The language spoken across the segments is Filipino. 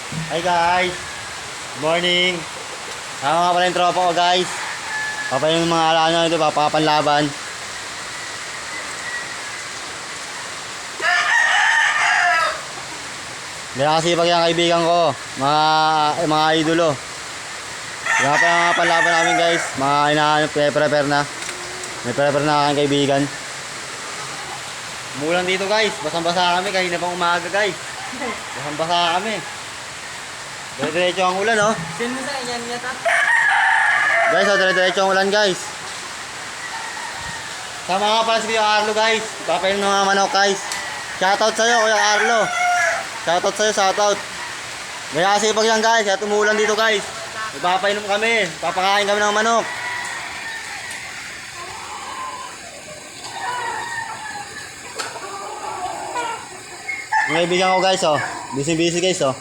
Hi guys, good morning. Tama nga pala yung tropa ko guys. Papayin yung mga ano ito, papapanlaban. Hindi kasi pag yung kaibigan ko, mga idolo. Yung mga panlaban namin guys, mga inahanap, prepare na. May prepare na aking kaibigan. Umulan dito guys, basang-basa kami kanina pang umaga guys. Basang-basa kami. Dire-diretso ang ulan oh. Sino sa yan yata? Guys, oh, dire-diretso ang ulan guys. Sama nga pala si Kuya Arlo guys. Papayin ng mga manok guys. Shoutout sa'yo Kuya Arlo. Shoutout sa'yo, shoutout. Kaya kasi pag yan guys, kaya tumulan dito guys. Magpapainom kami, papakain kami ng manok. Yung kaibigan ko guys oh. Busy guys oh.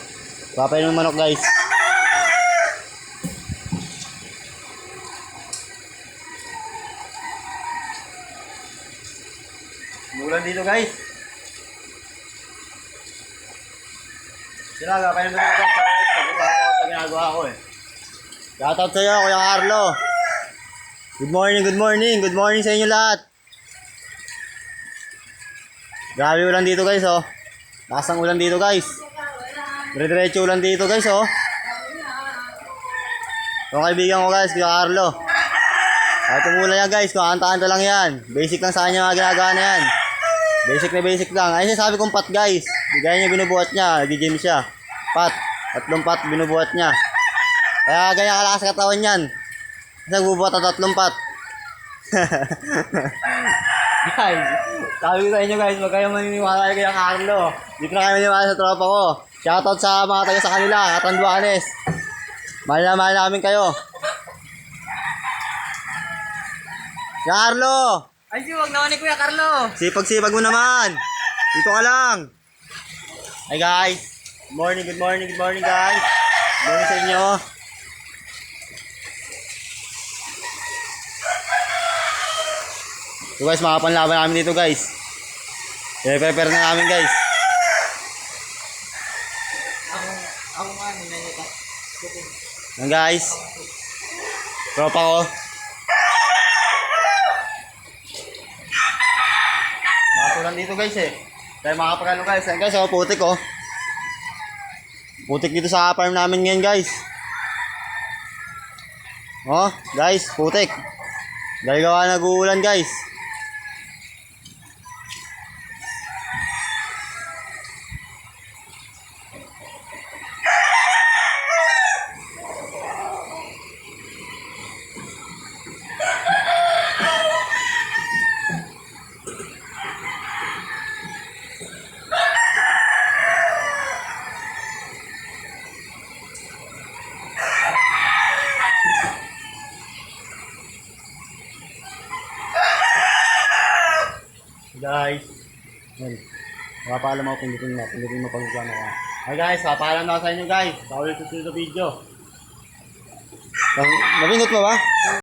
Papainom ng manok guys. Umulan dito guys. Sila papainom ng manok guys. Sa ginagawa ko eh. Shoutout sa'yo Kuya Arlo. Good morning sa inyo lahat. Grabe ulan dito guys oh. Lasang ulan dito guys. Dire-diretso ulan dito guys oh. Yung kaibigan ko guys, Kuya Arlo. Kahit umulan yan guys, kanta-kanta lang yan. Basic lang sa kanya mga ginagawa na yan. Basic lang. Ayun siya sabi kong pat guys. Gaya niya binubuhat niya, nag-gym siya. Pat, 3 pat binubuhat niya. Kaya ganyan kalakas sa katawan yan. Kasi nagbubuhat ng 3 pat. Guys, sabi ko sa inyo guys, huwag kayong maniniwala kay Kuya Arlo. Dito na kayo maniniwala sa tropa ko. Shoutout sa mga taga sa kanila, Katanduanes. Mahal na mahal namin kayo. Kuya Arlo! Ay, wag naman ni Kuya Carlo. Sipag-sipag mo naman. Dito ka lang. Hi guys. Good morning guys. Good morning sa inyo. So guys, mga panlaban namin dito guys. I-prepare na namin guys. Ako nga, ninanita. Yan guys. Tropa ko. Makatulan dito guys eh. Tayo makapagano guys. Yan guys, oh, putik oh. Putik dito sa farm namin ngayon guys. Oh, guys, putik. Dahil gawa nag-uulan guys. Guys, yan. Papaalam ako, pindutin mo pag-usahan ako. Hi guys, papaalam na ako sa inyo guys. Sa ulit sa video. Napindot mo ba?